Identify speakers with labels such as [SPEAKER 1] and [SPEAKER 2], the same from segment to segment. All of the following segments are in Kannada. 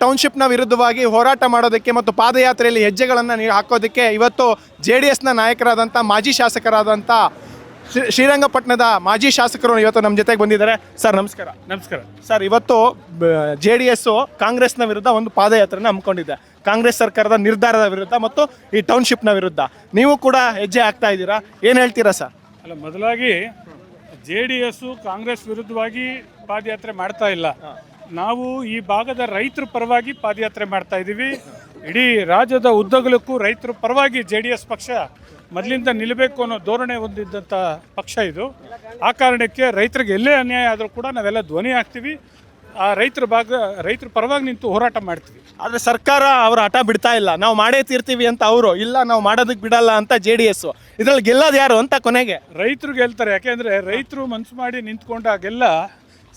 [SPEAKER 1] ಟೌನ್ಶಿಪ್ನ ವಿರುದ್ಧವಾಗಿ ಹೋರಾಟ ಮಾಡೋದಕ್ಕೆ ಮತ್ತು ಪಾದಯಾತ್ರೆಯಲ್ಲಿ ಹೆಜ್ಜೆಗಳನ್ನು ಹಾಕೋದಕ್ಕೆ ಇವತ್ತು JDSನ ನಾಯಕರಾದಂಥ ಮಾಜಿ ಶಾಸಕರಾದಂಥ ಶ್ರೀರಂಗಪಟ್ಟಣದ ಮಾಜಿ ಶಾಸಕರು ಇವತ್ತು ನಮ್ಮ ಜೊತೆಗೆ ಬಂದಿದ್ದಾರೆ. ಸರ್ ನಮಸ್ಕಾರ.
[SPEAKER 2] ನಮಸ್ಕಾರ
[SPEAKER 1] ಸರ್, ಇವತ್ತು JDS ಕಾಂಗ್ರೆಸ್ನ ವಿರುದ್ಧ ಒಂದು ಪಾದಯಾತ್ರೆನ ಹಮ್ಮಿಕೊಂಡಿದೆ, ಕಾಂಗ್ರೆಸ್ ಸರ್ಕಾರದ ನಿರ್ಧಾರದ ವಿರುದ್ಧ ಮತ್ತು ಈ ಟೌನ್ಶಿಪ್ನ ವಿರುದ್ಧ. ನೀವು ಕೂಡ ಹೆಜ್ಜೆ ಹಾಕ್ತಾ ಇದ್ದೀರಾ, ಏನು ಹೇಳ್ತೀರಾ ಸರ್?
[SPEAKER 2] ಅಲ್ಲ, ಮೊದಲಾಗಿ JDS ಕಾಂಗ್ರೆಸ್ ವಿರುದ್ಧವಾಗಿ ಪಾದಯಾತ್ರೆ ಮಾಡ್ತಾ ಇಲ್ಲ. ನಾವು ಈ ಭಾಗದ ರೈತರ ಪರವಾಗಿ ಪಾದಯಾತ್ರೆ ಮಾಡ್ತಾ ಇದ್ದೀವಿ. ಇಡೀ ರಾಜ್ಯದ ಉದ್ದಗಲಕ್ಕೂ ರೈತರ ಪರವಾಗಿ JDS ಪಕ್ಷ ಮೊದಲಿಂದ ನಿಲ್ಲಬೇಕು ಅನ್ನೋ ಧೋರಣೆ ಹೊಂದಿದ್ದಂಥ ಪಕ್ಷ ಇದು. ಆ ಕಾರಣಕ್ಕೆ ರೈತರಿಗೆ ಎಲ್ಲೇ ಅನ್ಯಾಯ ಆದರೂ ಕೂಡ ನಾವೆಲ್ಲ ಧ್ವನಿ ಹಾಕ್ತೀವಿ. ಆ ರೈತರ ಪರವಾಗಿ ನಿಂತು ಹೋರಾಟ ಮಾಡ್ತೀವಿ.
[SPEAKER 1] ಆದರೆ ಸರ್ಕಾರ ಅವರ ಹಠ ಬಿಡ್ತಾ ಇಲ್ಲ, ನಾವು ಮಾಡೇ ತೀರ್ತೀವಿ ಅಂತ ಅವರು, ಇಲ್ಲ ನಾವು ಮಾಡೋದಕ್ಕೆ ಬಿಡಲ್ಲ ಅಂತ JDS. ಇದರಲ್ಲಿ ಗೆಲ್ಲೋದು ಯಾರು ಅಂತ ಕೊನೆಗೆ
[SPEAKER 2] ರೈತರು ಗೆಲ್ತಾರೆ. ಯಾಕೆಂದರೆ ರೈತರು ಮನಸ್ಸು ಮಾಡಿ ನಿಂತ್ಕೊಂಡಾಗೆಲ್ಲ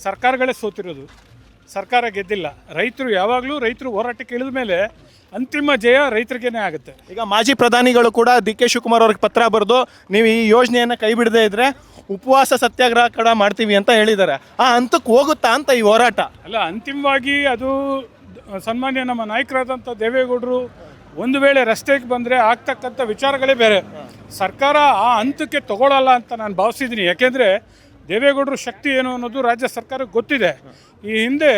[SPEAKER 2] ಸರ್ಕಾರಗಳೇ ಸೋತಿರೋದು, ಸರ್ಕಾರ ಗೆದ್ದಿಲ್ಲ. ರೈತರು ಹೋರಾಟಕ್ಕೆ ಇಳಿದ ಮೇಲೆ ಅಂತಿಮ ಜಯ ರೈತರಿಗೇನೆ ಆಗುತ್ತೆ.
[SPEAKER 1] ಈಗ ಮಾಜಿ ಪ್ರಧಾನಿಗಳು ಕೂಡ DK ಶಿವಕುಮಾರ್ ಅವ್ರಿಗೆ ಪತ್ರ ಬರೆದು ನೀವು ಈ ಯೋಜನೆಯನ್ನು ಕೈ ಬಿಡದೇ ಇದ್ರೆ ಉಪವಾಸ ಸತ್ಯಾಗ್ರಹ ಕೂಡ ಮಾಡ್ತೀವಿ ಅಂತ ಹೇಳಿದ್ದಾರೆ. ಆ ಹಂತಕ್ಕೆ ಹೋಗುತ್ತಾ ಅಂತ ಈ ಹೋರಾಟ?
[SPEAKER 2] ಅಲ್ಲ, ಅಂತಿಮವಾಗಿ ಅದು ಸನ್ಮಾನ್ಯ ನಮ್ಮ ನಾಯಕರಾದಂಥ ದೇವೇಗೌಡರು ಒಂದು ವೇಳೆ ರಸ್ತೆಗೆ ಬಂದರೆ ಆಗ್ತಕ್ಕಂಥ ವಿಚಾರಗಳೇ ಬೇರೆ. ಸರ್ಕಾರ ಆ ಹಂತಕ್ಕೆ ತಗೊಳ್ಳಲ್ಲ ಅಂತ ನಾನು ಭಾವಿಸಿದ್ದೀನಿ. ಯಾಕೆಂದರೆ ದೇವೇಗೌಡರು ಶಕ್ತಿ ಏನು ಅನ್ನೋದು ರಾಜ್ಯ ಸರ್ಕಾರಕ್ಕೆ ಗೊತ್ತಿದೆ. ಈ ಹಿಂದೆ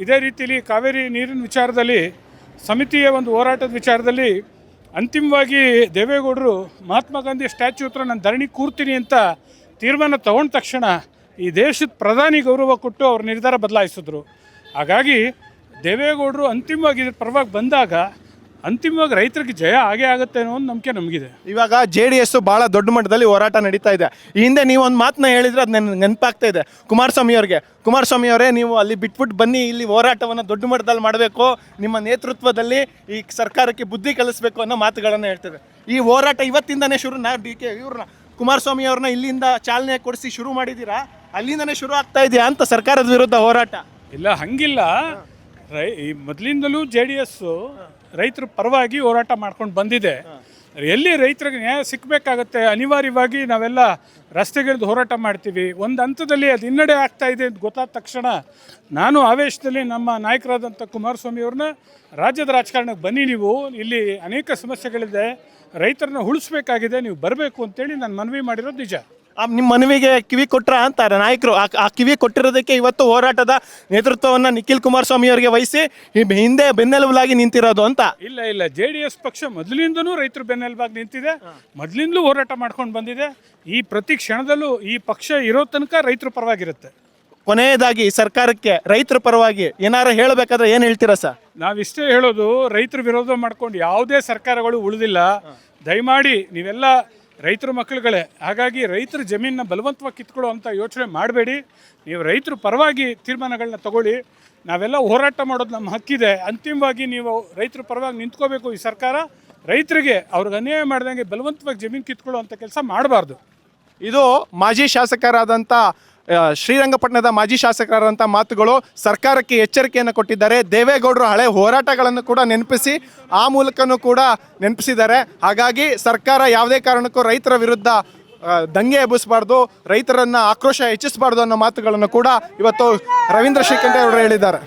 [SPEAKER 2] ಇದೇ ರೀತಿಯಲ್ಲಿ ಕಾವೇರಿ ನೀರಿನ ವಿಚಾರದಲ್ಲಿ ಸಮಿತಿಯ ಒಂದು ಹೋರಾಟದ ವಿಚಾರದಲ್ಲಿ ಅಂತಿಮವಾಗಿ ದೇವೇಗೌಡರು ಮಹಾತ್ಮ ಗಾಂಧಿ ಸ್ಟ್ಯಾಚ್ಯೂ ಹತ್ರ ನಾನು ಧರಣಿ ಕೂರ್ತೀನಿ ಅಂತ ತೀರ್ಮಾನ ತಗೊಂಡ ತಕ್ಷಣ ಈ ದೇಶದ ಪ್ರಧಾನಿ ಗೌರವ ಕೊಟ್ಟು ಅವ್ರ ನಿರ್ಧಾರ ಬದಲಾಯಿಸಿದ್ರು. ಹಾಗಾಗಿ ದೇವೇಗೌಡರು ಅಂತಿಮವಾಗಿ ಇದ್ರ ಪರವಾಗಿ ಬಂದಾಗ ಅಂತಿಮವಾಗಿ ರೈತರಿಗೆ ಜಯ ಆಗೇ ಆಗುತ್ತೆ ಅನ್ನೋ ಒಂದು ನಂಬಿಕೆ ನಮಗಿದೆ.
[SPEAKER 1] ಇವಾಗ JDS ಭಾಳ ದೊಡ್ಡ ಮಟ್ಟದಲ್ಲಿ ಹೋರಾಟ ನಡೀತಾ ಇದೆ. ಈ ಹಿಂದೆ ನೀವು ಒಂದು ಮಾತನ್ನ ಹೇಳಿದ್ರೆ ಅದು ನನ್ನ ನೆನಪಾಗ್ತಾ ಇದೆ, ಕುಮಾರಸ್ವಾಮಿ ಅವರೇ, ನೀವು ಅಲ್ಲಿ ಬಿಟ್ಬಿಟ್ಟು ಬನ್ನಿ, ಇಲ್ಲಿ ಹೋರಾಟವನ್ನು ದೊಡ್ಡ ಮಟ್ಟದಲ್ಲಿ ಮಾಡಬೇಕು, ನಿಮ್ಮ ನೇತೃತ್ವದಲ್ಲಿ ಈ ಸರ್ಕಾರಕ್ಕೆ ಬುದ್ಧಿ ಕಲಿಸಬೇಕು ಅನ್ನೋ ಮಾತುಗಳನ್ನು ಹೇಳ್ತಾರೆ. ಈ ಹೋರಾಟ ಇವತ್ತಿಂದನೇ ಶುರು? ಇವ್ರನ್ನ ಕುಮಾರಸ್ವಾಮಿ ಅವ್ರನ್ನ ಇಲ್ಲಿಂದ ಚಾಲನೆ ಕೊಡಿಸಿ ಶುರು ಮಾಡಿದ್ದೀರಾ, ಅಲ್ಲಿಂದನೇ ಶುರು ಆಗ್ತಾ ಇದೆಯಾ ಅಂತ ಸರ್ಕಾರದ ವಿರುದ್ಧ ಹೋರಾಟ?
[SPEAKER 2] ಇಲ್ಲ, ಹಂಗಿಲ್ಲ. ಈ ಮೊದಲಿಂದಲೂ JDS ರೈತರ ಪರವಾಗಿ ಹೋರಾಟ ಮಾಡ್ಕೊಂಡು ಬಂದಿದೆ. ಎಲ್ಲಿ ರೈತರಿಗೆ ನ್ಯಾಯ ಸಿಕ್ಕಬೇಕಾಗತ್ತೆ ಅನಿವಾರ್ಯವಾಗಿ ನಾವೆಲ್ಲ ರಸ್ತೆಗಿಳಿದು ಹೋರಾಟ ಮಾಡ್ತೀವಿ. ಒಂದು ಹಂತದಲ್ಲಿ ಅದು ಹಿನ್ನಡೆ ಆಗ್ತಾ ಇದೆ ಅಂತ ಗೊತ್ತಾದ ತಕ್ಷಣ ನಾನು ಆವೇಶದಲ್ಲಿ ನಮ್ಮ ನಾಯಕರಾದಂಥ ಕುಮಾರಸ್ವಾಮಿ ಅವ್ರನ್ನ ರಾಜ್ಯದ ರಾಜಕಾರಣಕ್ಕೆ ಬನ್ನಿ, ನೀವು ಇಲ್ಲಿ ಅನೇಕ ಸಮಸ್ಯೆಗಳಿದೆ, ರೈತರನ್ನ ಉಳಿಸ್ಬೇಕಾಗಿದೆ, ನೀವು ಬರಬೇಕು ಅಂತೇಳಿ ನಾನು ಮನವಿ ಮಾಡಿರೋದು ನಿಜ.
[SPEAKER 1] ನಿಮ್ಮ ಮನವಿಗೆ ಕಿವಿ ಕೊಟ್ರ ಅಂತಾರೆ ನಾಯಕರು? ಆ ಕಿವಿ ಕೊಟ್ಟಿರೋದಕ್ಕೆ ಇವತ್ತು ಹೋರಾಟದ ನೇತೃತ್ವವನ್ನು ನಿಖಿಲ್ ಕುಮಾರಸ್ವಾಮಿ ಅವರಿಗೆ ವಹಿಸಿ ಹಿಂದೆ ಬೆನ್ನೆಲುಬಾಗಿ ನಿಂತಿರೋದು ಅಂತ?
[SPEAKER 2] ಇಲ್ಲ, JDS ಪಕ್ಷ ಮೊದಲಿಂದನೂ ರೈತರು ಬೆನ್ನೆಲುಬಾಗಿ ನಿಂತಿದೆ, ಮೊದಲಿಂದಲೂ ಹೋರಾಟ ಮಾಡ್ಕೊಂಡು ಬಂದಿದೆ. ಈ ಪ್ರತಿ ಕ್ಷಣದಲ್ಲೂ ಈ ಪಕ್ಷ ಇರೋ ತನಕ ರೈತರ ಪರವಾಗಿರುತ್ತೆ.
[SPEAKER 1] ಕೊನೆಯದಾಗಿ ಸರ್ಕಾರಕ್ಕೆ ರೈತರ ಪರವಾಗಿ ಏನಾರು ಹೇಳಬೇಕಾದ್ರೆ ಏನು ಹೇಳ್ತೀರಾ ಸರ್?
[SPEAKER 2] ನಾವಿಷ್ಟೇ ಹೇಳೋದು, ರೈತರ ವಿರೋಧ ಮಾಡ್ಕೊಂಡು ಯಾವುದೇ ಸರ್ಕಾರಗಳು ಉಳಿದಿಲ್ಲ. ದಯಮಾಡಿ ನೀವೆಲ್ಲ ರೈತರ ಮಕ್ಕಳುಗಳೇ, ಹಾಗಾಗಿ ರೈತರ ಜಮೀನನ್ನ ಬಲವಂತವಾಗಿ ಕಿತ್ಕೊಳ್ಳೋ ಅಂತ ಯೋಚನೆ ಮಾಡಬೇಡಿ. ನೀವು ರೈತರ ಪರವಾಗಿ ತೀರ್ಮಾನಗಳನ್ನ ತಗೊಳ್ಳಿ. ನಾವೆಲ್ಲ ಹೋರಾಟ ಮಾಡೋದು ನಮ್ಮ ಹಕ್ಕಿದೆ. ಅಂತಿಮವಾಗಿ ನೀವು ರೈತರ ಪರವಾಗಿ ನಿಂತ್ಕೋಬೇಕು. ಈ ಸರ್ಕಾರ ರೈತರಿಗೆ ಅವ್ರಿಗೆ ಅನ್ಯಾಯ ಮಾಡ್ದಂಗೆ ಬಲವಂತವಾಗಿ ಜಮೀನು ಕಿತ್ಕೊಳ್ಳೋ ಅಂಥ ಕೆಲಸ ಮಾಡಬಾರ್ದು.
[SPEAKER 1] ಇದು ಮಾಜಿ ಶಾಸಕರಾದಂಥ ಶ್ರೀರಂಗಪಟ್ಟಣದ ಮಾಜಿ ಶಾಸಕರಾದಂಥ ಮಾತುಗಳು. ಸರ್ಕಾರಕ್ಕೆ ಎಚ್ಚರಿಕೆಯನ್ನು ಕೊಟ್ಟಿದ್ದಾರೆ. ದೇವೇಗೌಡರು ಹಳೆ ಹೋರಾಟಗಳನ್ನು ಕೂಡ ನೆನಪಿಸಿ ಆ ಮೂಲಕನೂ ಕೂಡ ನೆನಪಿಸಿದ್ದಾರೆ. ಹಾಗಾಗಿ ಸರ್ಕಾರ ಯಾವುದೇ ಕಾರಣಕ್ಕೂ ರೈತರ ವಿರುದ್ಧ ದಂಗೆ ಎಬ್ಬಿಸಬಾರ್ದು, ರೈತರನ್ನು ಆಕ್ರೋಶ ಹೆಚ್ಚಿಸಬಾರ್ದು ಅನ್ನೋ ಮಾತುಗಳನ್ನು ಕೂಡ ಇವತ್ತು ರವೀಂದ್ರ ಶ್ರೀಕಂಠೆ ಅವರು ಹೇಳಿದ್ದಾರೆ.